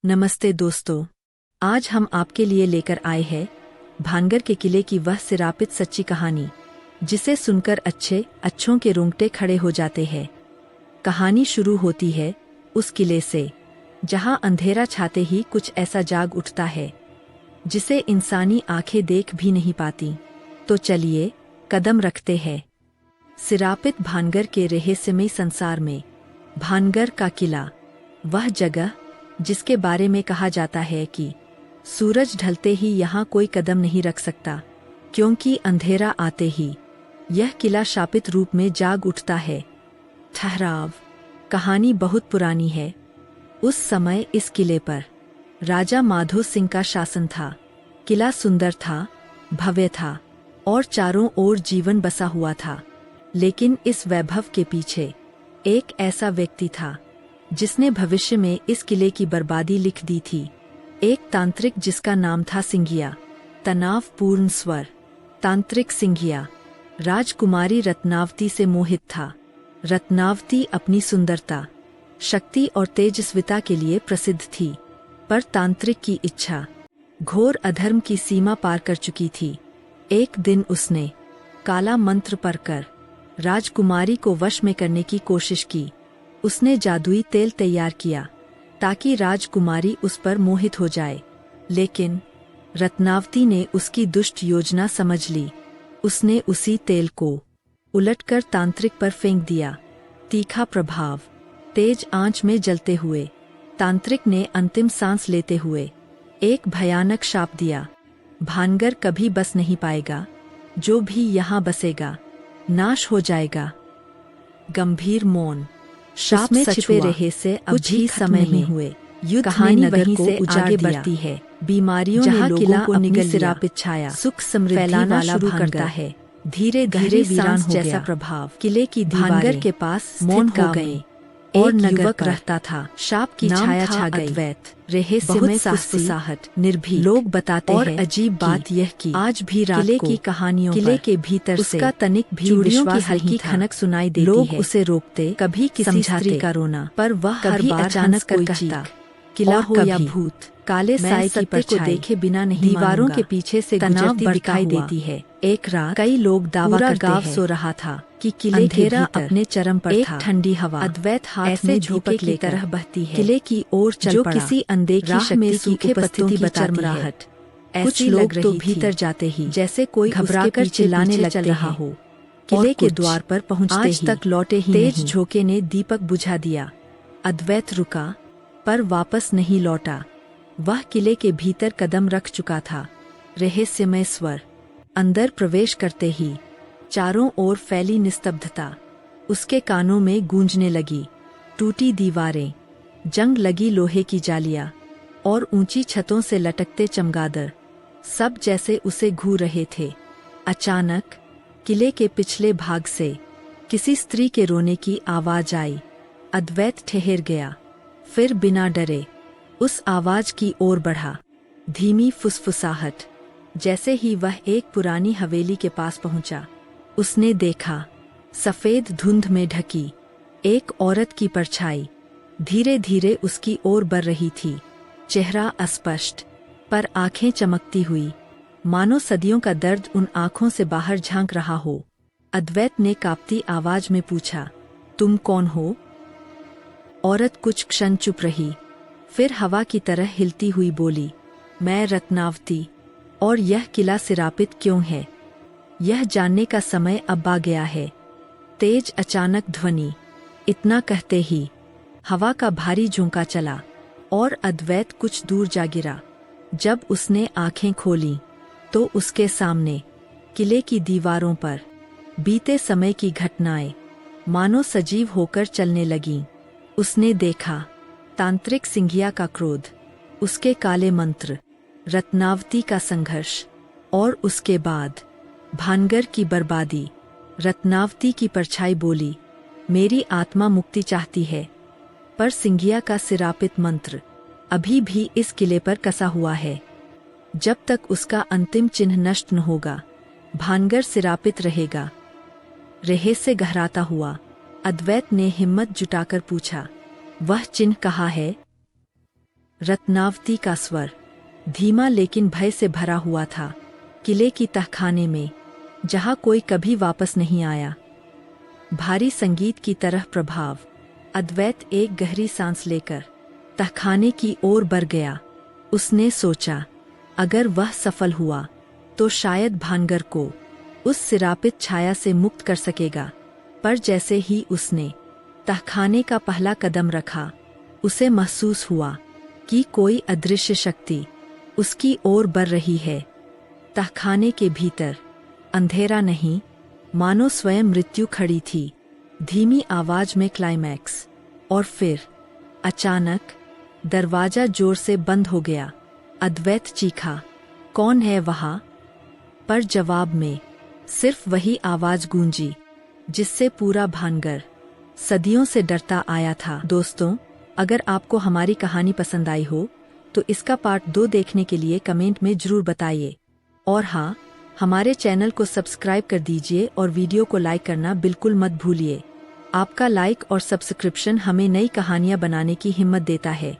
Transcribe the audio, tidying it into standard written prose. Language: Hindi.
नमस्ते दोस्तों, आज हम आपके लिए लेकर आए हैं भानगर के किले की वह सिरापित सच्ची कहानी जिसे सुनकर अच्छों के रोंगटे खड़े हो जाते हैं। कहानी शुरू होती है उस किले से जहां अंधेरा छाते ही कुछ ऐसा जाग उठता है जिसे इंसानी आंखें देख भी नहीं पाती। तो चलिए कदम रखते हैं सिरापित भानगर के रहस्यमय संसार में। भानगर का किला, वह जगह जिसके बारे में कहा जाता है कि सूरज ढलते ही यहाँ कोई कदम नहीं रख सकता, क्योंकि अंधेरा आते ही यह किला शापित रूप में जाग उठता है। ठहराव, कहानी बहुत पुरानी है। उस समय इस किले पर राजा माधो सिंह का शासन था। किला सुंदर था, भव्य था और चारों ओर जीवन बसा हुआ था। लेकिन इस वैभव के पीछे एक ऐसा व्यक्ति था जिसने भविष्य में इस किले की बर्बादी लिख दी थी। एक तांत्रिक जिसका नाम था सिंघिया। तनावपूर्ण स्वर। तांत्रिक सिंघिया राजकुमारी रत्नावती से मोहित था। रत्नावती अपनी सुंदरता, शक्ति और तेजस्विता के लिए प्रसिद्ध थी, पर तांत्रिक की इच्छा घोर अधर्म की सीमा पार कर चुकी थी। एक दिन उसने काला मंत्र पढ़कर राजकुमारी को वश में करने की कोशिश की। उसने जादुई तेल तैयार किया ताकि राजकुमारी उस पर मोहित हो जाए, लेकिन रत्नावती ने उसकी दुष्ट योजना समझ ली। उसने उसी तेल को उलटकर तांत्रिक पर फेंक दिया। तीखा प्रभाव, तेज आंच में जलते हुए तांत्रिक ने अंतिम सांस लेते हुए एक भयानक शाप दिया। भानगर कभी बस नहीं पाएगा, जो भी यहाँ बसेगा नाश हो जाएगा। गंभीर मौन। शाप में छिपे रहे से अब भी समय नहीं हुए। युद्ध कहानी नगर को आगे बढ़ती है। बीमारियों ने लोगों को निगल सिरापित छाया, सुख समृद्धि फैलाना शुरू करता है। धीरे धीरे वीरान जैसा प्रभाव किले की भानगर के पास मौन हो गए और युवक रहता था। शाप की छाया छा गई। अद्वैत रहस्यमय फुसफुसाहट, निर्भीक लोग बताते हैं। और अजीब बात यह कि आज भी किले की कहानियों किले के भीतर से उसका तनिक भी विश्वास की हल्की खनक सुनाई देती है। लोग उसे रोकते, कभी किसी स्त्री का रोना, पर वह कभी अचानक कोई कहता, किला हो या भूत, काले साए की परछाई को देखे बिना नहीं। दीवारों के पीछे से गुजरती दिखाई देती है। एक रात कई लोग दावा करते हैं सो रहा था कि किले के भीतर अपने चरम पर था। ठंडी हवा अद्वैत हाथ ऐसे झोंके की तरह बहती है किले की ओर चल पड़ा, जो किसी अनदेखी शक्ति सूखे पत्तों की चरमराहट। कुछ लोग तो भीतर जाते ही जैसे कोई घबराकर चिल्लाने लग रहा हो। किले के द्वार पर पहुंचते ही तक लौटे ही तेज झोंके ने दीपक बुझा दिया। अद्वैत रुका पर वापस नहीं लौटा। वह किले के भीतर कदम रख चुका था। रहस्यमय स्वर अंदर प्रवेश करते ही चारों ओर फैली निस्तब्धता उसके कानों में गूंजने लगी। टूटी दीवारें, जंग लगी लोहे की जालियां और ऊंची छतों से लटकते चमगादड़, सब जैसे उसे घूर रहे थे। अचानक किले के पिछले भाग से किसी स्त्री के रोने की आवाज आई। अद्वैत ठहर गया, फिर बिना डरे उस आवाज की ओर बढ़ा। धीमी फुसफुसाहट। जैसे ही वह एक पुरानी हवेली के पास पहुंचा, उसने देखा सफेद धुंध में ढकी एक औरत की परछाई धीरे धीरे उसकी ओर बढ़ रही थी। चेहरा अस्पष्ट पर आंखें चमकती हुई, मानो सदियों का दर्द उन आंखों से बाहर झांक रहा हो। अद्वैत ने कांपती आवाज में पूछा, तुम कौन हो? औरत कुछ क्षण चुप रही, फिर हवा की तरह हिलती हुई बोली, मैं रत्नावती। और यह किला सिरापित क्यों है, यह जानने का समय अब आ गया है। तेज अचानक ध्वनि। इतना कहते ही हवा का भारी झोंका चला और अद्वैत कुछ दूर जा गिरा। जब उसने आंखें खोलीं तो उसके सामने किले की दीवारों पर बीते समय की घटनाएं मानो सजीव होकर चलने लगीं। उसने देखा तांत्रिक सिंघिया का क्रोध, उसके काले मंत्र, रत्नावती का संघर्ष और उसके बाद भानगर की बर्बादी। रत्नावती की परछाई बोली, मेरी आत्मा मुक्ति चाहती है, पर सिंघिया का सिरापित मंत्र अभी भी इस किले पर कसा हुआ है। जब तक उसका अंतिम चिन्ह नष्ट न होगा, भानगर सिरापित रहेगा। रहस्य गहराता हुआ अद्वैत ने हिम्मत जुटाकर पूछा, वह चिन्ह कहाँ है? रत्नावती का स्वर धीमा लेकिन भय से भरा हुआ था। किले की तहखाने में, जहां कोई कभी वापस नहीं आया। भारी संगीत की तरह प्रभाव। अद्वैत एक गहरी सांस लेकर तहखाने की ओर बढ़ गया। उसने सोचा, अगर वह सफल हुआ तो शायद भानगर को उस सिरापित छाया से मुक्त कर सकेगा। पर जैसे ही उसने तहखाने का पहला कदम रखा, उसे महसूस हुआ कि कोई अदृश्य शक्ति उसकी ओर बढ़ रही है। तहखाने के भीतर अंधेरा नहीं, मानो स्वयं मृत्यु खड़ी थी। धीमी आवाज में क्लाइमैक्स, और फिर अचानक दरवाजा जोर से बंद हो गया। अद्वैत चीखा, कौन है वहां? पर जवाब में सिर्फ वही आवाज गूंजी जिससे पूरा भानगर सदियों से डरता आया था। दोस्तों, अगर आपको हमारी कहानी पसंद आई हो तो इसका पार्ट 2 देखने के लिए कमेंट में जरूर बताइए। और हाँ, हमारे चैनल को सब्सक्राइब कर दीजिए और वीडियो को लाइक करना बिल्कुल मत भूलिए। आपका लाइक और सब्सक्रिप्शन हमें नई कहानियां बनाने की हिम्मत देता है।